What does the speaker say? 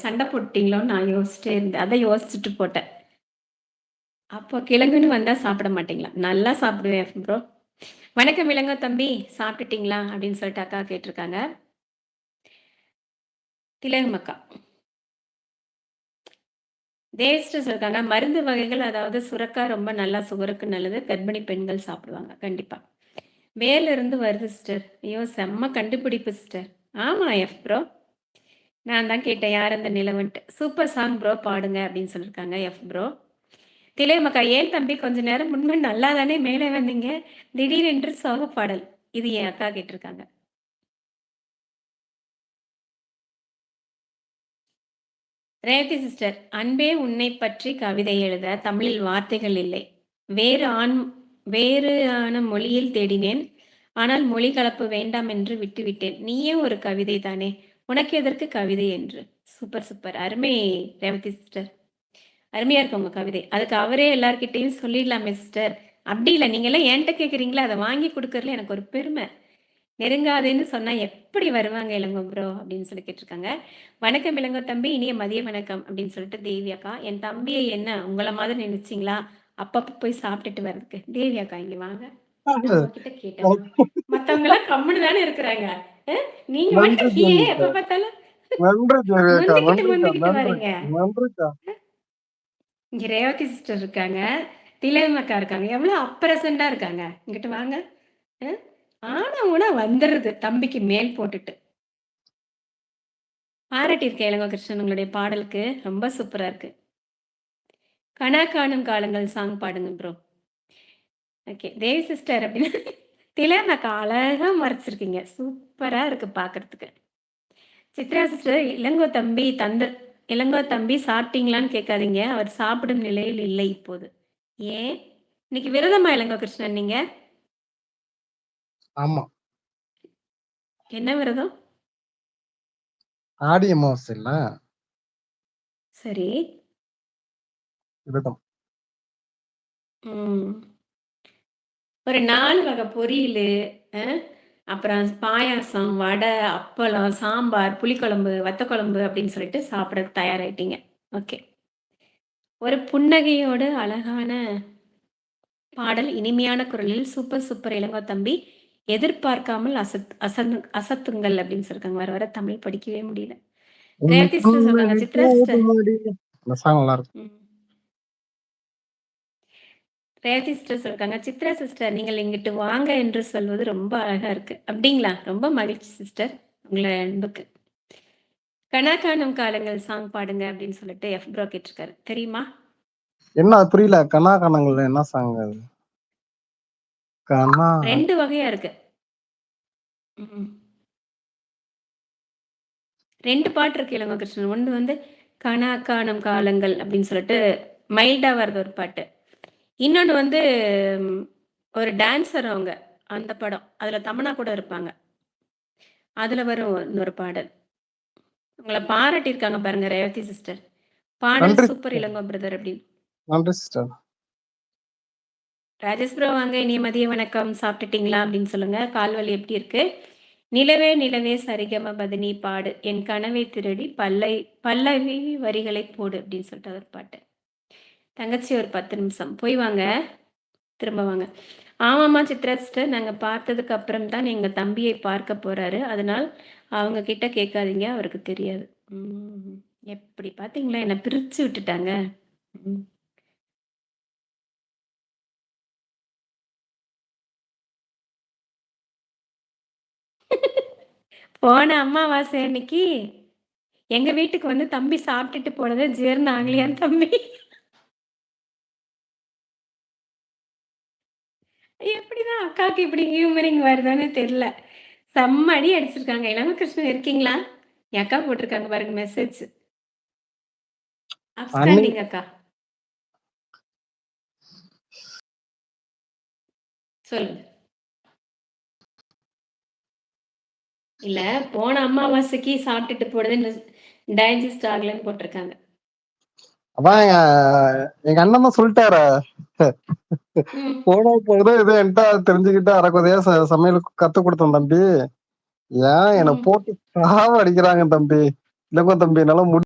சண்டை போட்டீங்களோன்னு நான் யோசிச்சிட்டே இருந்தேன். அதான் யோசிச்சுட்டு போட்டேன். அப்போ கிழங்குன்னு வந்தா சாப்பிட மாட்டீங்களா? நல்லா சாப்பிடுவேன் ப்ரோ. வணக்கம் இளங்கோ தம்பி, சாப்பிட்டுட்டீங்களா? அப்படின்னு சொல்லிட்டு அக்கா கேட்டிருக்காங்க. திலகம் அக்கா. தேவஸ்டர்ஸ் இருக்காங்க. மருந்து வகைகள் அதாவது சுரக்காய் ரொம்ப நல்லா சுகருக்கு நல்லது. கர்ப்பிணி பெண்கள் சாப்பிடுவாங்க. கண்டிப்பா. வேர்ல இருந்து வருது சிஸ்டர். ஐயோ! செம்ம கண்டுபிடிப்பு சிஸ்டர். ஆமா ப்ரோ. நான் தான் கேட்டேன் யார் அந்த நிலவுன்ட்டு. சூப்பர் சாங் ப்ரோ பாடுங்க அப்படின்னு சொல்லியிருக்காங்க ப்ரோ. திலகமக்கா ஏன் தம்பி கொஞ்ச நேரம் முன்பு நல்லா தானே மேலே வந்தீங்க. திடீரென்று சோக பாடல். இது என் அக்கா கேட்டிருக்காங்க. ரேவதி சிஸ்டர், அன்பே உன்னை பற்றி கவிதை எழுத தமிழில் வார்த்தைகள் இல்லை. வேறு ஆண் வேறு ஆன மொழியில் தேடினேன். ஆனால் மொழி கலப்பு வேண்டாம் என்று விட்டுவிட்டேன். நீயே ஒரு கவிதை தானே. உனக்கு எதற்கு கவிதை என்று. Super super. அருமை ரேவதி சிஸ்டர். அருமையா இருக்கு உங்க கவிதை. அதுக்கு அவரே எல்லார்கிட்டயும் சொல்லிடலாமே சிஸ்டர். அப்படி இல்ல. நீங்கலாம் என்ட்ட கேட்குறீங்களா, அத வாங்கி குடுக்கறதுல எனக்கு ஒரு பெருமை. நெருங்காதேன்னு சொன்னா எப்படி வருவாங்க இளங்கோ ப்ரோ அப்படின்னு சொல்லி கேட்டிருக்காங்க. வணக்கம் இளங்கோ தம்பி, இனிய மதிய வணக்கம் அப்படின்னு சொல்லிட்டு தேவி அக்கா. என் தம்பியை என்ன உங்கள மாதிரி நினைச்சீங்களா? அப்பப்ப போய் சாப்பிட்டுட்டு வர்றதுக்கு. தேவி அக்கா இங்க வாங்க. நான் உங்ககிட்ட கேட்டேம்மா. மத்தவங்கலாம் கம்முனு தானே இருக்கிறாங்க. நீங்க நன்றி மட்டும் ஏன் தேவியக்கா. எப்ப பார்த்தாலும் நன்றி தேவியக்கா. முந்திக்கிட்டு நன்றிக்கா. முந்திக்கிட்டு நன்றி. வரீங்க? நன்றிக்கா. இங்க ரேவதி சிஸ்டர் இருக்காங்க. திலகம் அக்கா இருக்காங்க. எவ்வளோ அப்ரசன்ட்டா இருக்காங்க. இங்கிட்டு வாங்க. அ ஆனா ஊனா வந்துருது தம்பிக்கு மேல் போட்டுட்டு. பாராட்டியிருக்கேன் இளங்கோ கிருஷ்ணன் உங்களுடைய பாடலுக்கு. ரொம்ப சூப்பரா இருக்கு. கனா காணும் காலங்கள் சாங் பாடுங்க ப்ரோ. ஓகே. தேவி சிஸ்டர் அப்படின்னு திலகம் அக்கா அழகா மறைச்சிருக்கீங்க. சூப்பரா இருக்கு பார்க்கறதுக்கு. சித்ரா சிஸ்டர் இளங்கோ தம்பி சாப்பிட்டீங்களான்னு கேட்காதீங்க. அவர் சாப்பிடும் நிலையில் இல்லை இப்போது. ஏன்? இன்னைக்கு விரதமா இளங்கோ கிருஷ்ணன் நீங்க? ஆமா. என்ன விரதம்? ஆடி அமாவாசை இல்ல? சரி. விரதம். ம். ஒரு 4 வகை பொரியலு, அ அப்புறம் பாயாசம், வடை, அப்பளம், சாம்பார், புளிக்குழம்பு, வத்த குழம்பு அப்படின்னு சொல்லிட்டு சாப்பிடறக்கு தயாராயிட்டீங்க. ஓகே. ஒரு புன்னகையோடு அழகான பாடல், இனிமையான குரலில் சூப்பர் சூப்பர் இளங்கோ தம்பி. எதிர்பார்க்காமல் அசத்துங்கள் அப்படின்னு சொல்லிருக்காங்க. வர வர தமிழ் படிக்கவே முடியல. உன் ரேவதி சிஸ்டர் சொல்றாங்க. புன்னகை சித்ரா சிஸ்டர். போதுமடி. இந்த சாங் நல்லா இருக்கும். ம். ரேவதி சிஸ்டர் சொல்லிருக்காங்க. சித்ரா சிஸ்டர் நீங்கள் இங்கிட்டு வாங்க என்று சொல்வது ரொம்ப அழகா இருக்கு. அப்படிங்களா? ரொம்ப மகிழ்ச்சி சிஸ்டர். உங்கள அன்புக்கு. கனா காணும் காலங்கள் சாங் பாடுங்க அப்படின்னு சொல்லிட்டு ப்ரோ கேட்டிருக்காரு. தெரியுமா? என்ன அது புரியல. கனா கனங்கள்ல என்ன சாங் அது? கனா 2 வகையா இருக்கு. ம். 2 பாட்டு இருக்கு இளங்கோ கிருஷ்ணன். ஒண்ணு வந்து கனா காணும் காலங்கள் அப்படின்னு சொல்லிட்டு மைல்டா வர்றது ஒரு பாட்டு. இன்னொன்னு வந்து ம் ஒரு டான்ஸர் அவங்க. அந்த படம். அதுல தமன்னா கூட இருப்பாங்க. அதுல வரும் இன்னொரு பாடல். உங்கள பாராட்டியிருக்காங்க பாருங்க ரேவதி சிஸ்டர். பாடல் நன்றி சூப்பர் சிஸ்டர். இளங்கோ பிரதர் அப்படின்னு. நன்றி சிஸ்டர். ராஜேஷ் ப்ரோ வாங்க இனிய மதிய வணக்கம். சாப்பிட்டுட்டீங்களா அப்படின்னு சொல்லுங்க. கால்வலி எப்படி இருக்கு? நிலவே நிலவே சரிகம பதனி பாடு. என் கனவை திருடி பல்லவி வரிகளை போடு அப்படின்னு சொல்லிட்டு ஒரு பாட்டு. தங்கச்சி ஒரு 10 நிமிஷம். போய் வாங்க. திரும்ப வாங்க. ஆமாம்மா சித்ரா சிஸ்டர். நாங்க பார்த்ததுக்கு அப்புறம் தான் எங்க தம்பியை பார்க்க போறாரு. அதனால் அவங்க கிட்ட கேட்காதீங்க. அவருக்கு தெரியாது. ம். எப்படி பார்த்தீங்களா? என்ன பிரிச்சு விட்டுட்டாங்க. ம். போன அமாவாசை அன்னைக்கு எங்க வீட்டுக்கு வந்து தம்பி சாப்பிட்டுட்டு போனது ஜீரணம் ஆகலையான்னு தம்பி. எப்படிதான் அக்காவுக்கு இப்படி ஹியூமரிங் வருதுன்னு தெரியல. செம்ம அடி அடிச்சிருக்காங்க. இளமகிருஷ்ணன் இருக்கீங்களா? என் அக்கா போட்டிருக்காங்க பாருங்க மெசேஜ். அன்னி அப்ஸ்டாண்டிங் அக்கா. சொல்லுங்க. இல்ல போன அமாவாசைக்கு சாப்பிட்டுட்டு போனது டைஜஸ்ட் ஆகலன்னு போட்டிருக்காங்க. அதான் எங்க அண்ணன் தான் சொல்லிட்டாரு. ம். போனா போகுது இது என்கிட்ட தெரிஞ்சுக்கிட்டு அரைக்குறையா சமையல் கத்து கொடுத்தேன் தம்பி. ஏன் என்னை ம். போட்டு சாவ அடிக்கிறாங்க தம்பி. இல்லப்பா தம்பி என்னால